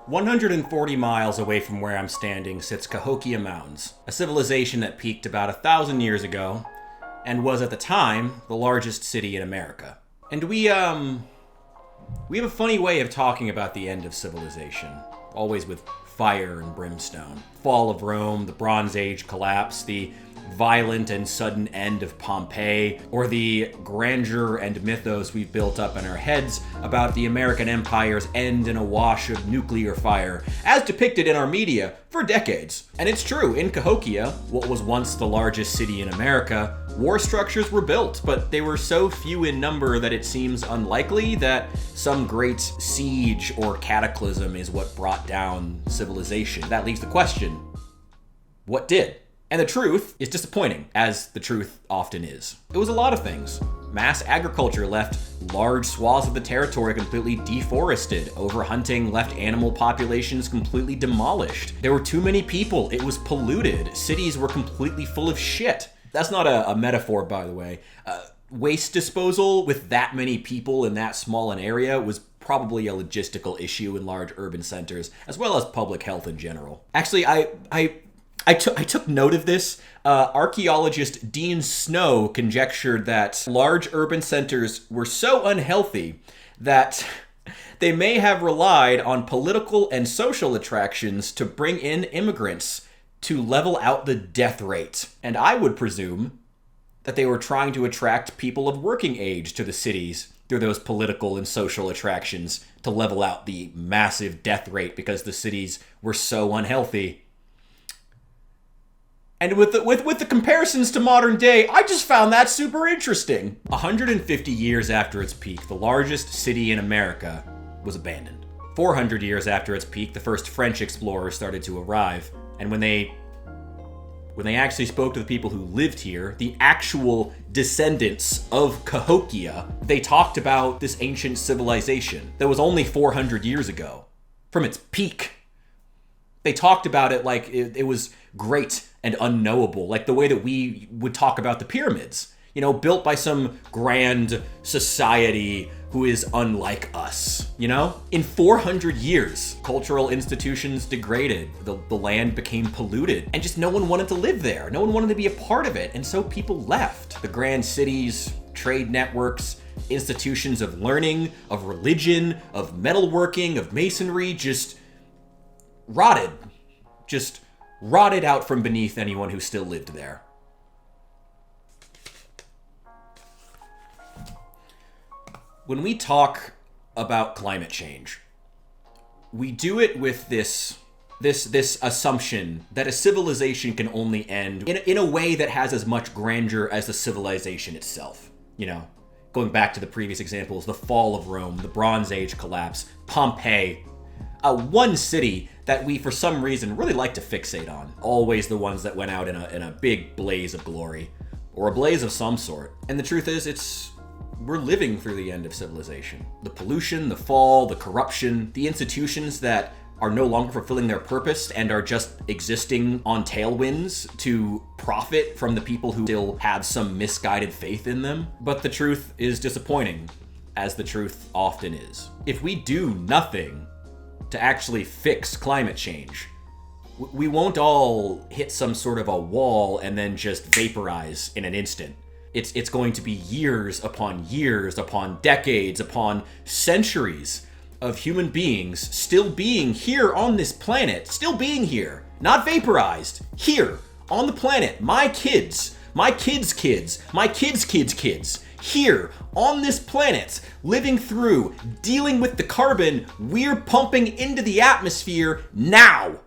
140 miles away from where I'm standing sits Cahokia Mountains, a civilization that peaked about 1,000 years ago and was at the time the largest city in America. And we have a funny way of talking about the end of civilization, always with fire and brimstone. Fall of Rome, the Bronze Age collapse, the violent and sudden end of Pompeii, or the grandeur and mythos we've built up in our heads about the American Empire's end in a wash of nuclear fire, as depicted in our media for decades. And it's true, in Cahokia, what was once the largest city in America, war structures were built, but they were so few in number that it seems unlikely that some great siege or cataclysm is what brought down civilization. That leaves the question, what did? And the truth is disappointing, as the truth often is. It was a lot of things. Mass agriculture left large swaths of the territory completely deforested. Overhunting left animal populations completely demolished. There were too many people. It was polluted. Cities were completely full of shit. That's not a metaphor, by the way. Waste disposal with that many people in that small an area was probably a logistical issue in large urban centers, as well as public health in general. Actually, I took note of this. Archaeologist Dean Snow conjectured that large urban centers were so unhealthy that they may have relied on political and social attractions to bring in immigrants to level out the death rate. And I would presume that they were trying to attract people of working age to the cities through those political and social attractions to level out the massive death rate because the cities were so unhealthy. And with the comparisons to modern day, I just found that super interesting. 150 years after its peak, the largest city in America was abandoned. 400 years after its peak, the first French explorers started to arrive. And when they actually spoke to the people who lived here, the actual descendants of Cahokia, they talked about this ancient civilization that was only 400 years ago, from its peak. They talked about it like it was great and unknowable, like the way that we would talk about the pyramids, built by some grand society who is unlike us, In 400 years, cultural institutions degraded, the land became polluted, and just no one wanted to live there. No one wanted to be a part of it, and so people left. The grand cities, trade networks, institutions of learning, of religion, of metalworking, of masonry, just rotted out from beneath anyone who still lived there. When we talk about climate change, we do it with this assumption that a civilization can only end in a way that has as much grandeur as the civilization itself. Going back to the previous examples, the fall of Rome, the Bronze Age collapse, Pompeii. One city that we, for some reason, really like to fixate on. Always the ones that went out in a big blaze of glory, or a blaze of some sort. And the truth is, we're living through the end of civilization. The pollution, the fall, the corruption, the institutions that are no longer fulfilling their purpose and are just existing on tailwinds to profit from the people who still have some misguided faith in them. But the truth is disappointing, as the truth often is. If we do nothing to actually fix climate change, we won't all hit some sort of a wall and then just vaporize in an instant. It's going to be years, upon decades, upon centuries of human beings still being here on this planet, still being here, not vaporized, here on the planet. My kids, my kids' kids, my kids' kids' kids, here on this planet, living through, dealing with the carbon we're pumping into the atmosphere now.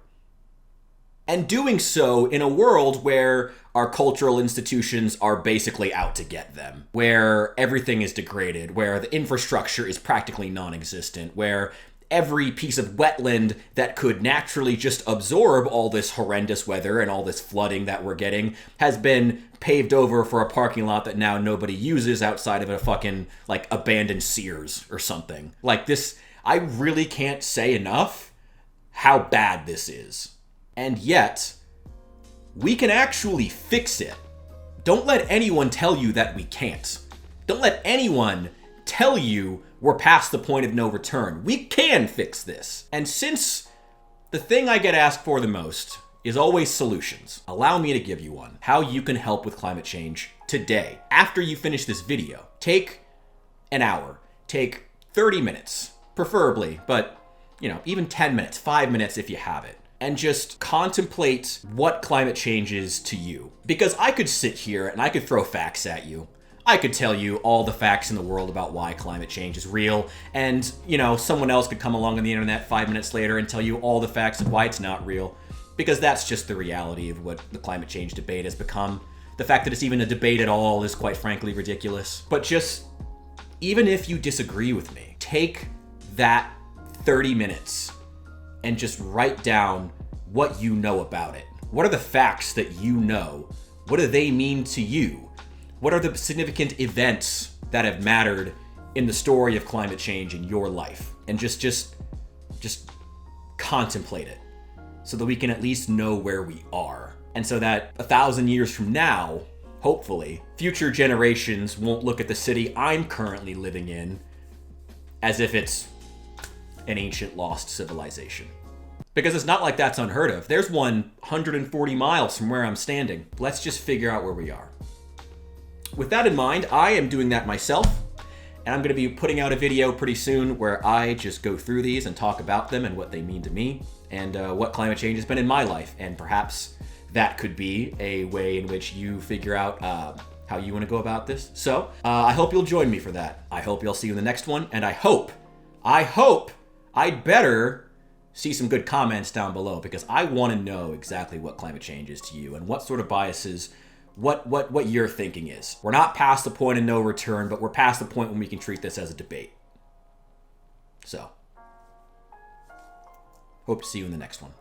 And doing so in a world where our cultural institutions are basically out to get them, where everything is degraded, where the infrastructure is practically non-existent, where every piece of wetland that could naturally just absorb all this horrendous weather and all this flooding that we're getting has been paved over for a parking lot that now nobody uses outside of a fucking, abandoned Sears or something. This, I really can't say enough how bad this is. And yet, we can actually fix it. Don't let anyone tell you that we can't. Don't let anyone tell you we're past the point of no return. We can fix this. And since The thing I get asked for the most is always solutions. Allow me to give you one. How you can help with climate change today. After you finish this video, take an hour, take 30 minutes, preferably, but even 10 minutes, 5 minutes if you have it, and just contemplate what climate change is to you. Because I could sit here and I could throw facts at you. I could tell you all the facts in the world about why climate change is real, and, someone else could come along on the internet 5 minutes later and tell you all the facts of why it's not real, because that's just the reality of what the climate change debate has become. The fact that it's even a debate at all is quite frankly ridiculous. But just, even if you disagree with me, take that 30 minutes and just write down what you know about it. What are the facts that you know? What do they mean to you? What are the significant events that have mattered in the story of climate change in your life? And just contemplate it so that we can at least know where we are. And so that 1,000 years from now, hopefully, future generations won't look at the city I'm currently living in as if it's an ancient lost civilization. Because it's not like that's unheard of. There's one 140 miles from where I'm standing. Let's just figure out where we are. With that in mind, I am doing that myself, and I'm going to be putting out a video pretty soon where I just go through these and talk about them and what they mean to me, and what climate change has been in my life, and perhaps that could be a way in which you figure out how you want to go about this. So, I hope you'll join me for that. I hope you'll see you in the next one, and I hope I'd better see some good comments down below, because I want to know exactly what climate change is to you and what sort of biases, what your thinking is. We're not past the point of no return, but we're past the point when we can treat this as a debate. So, hope to see you in the next one.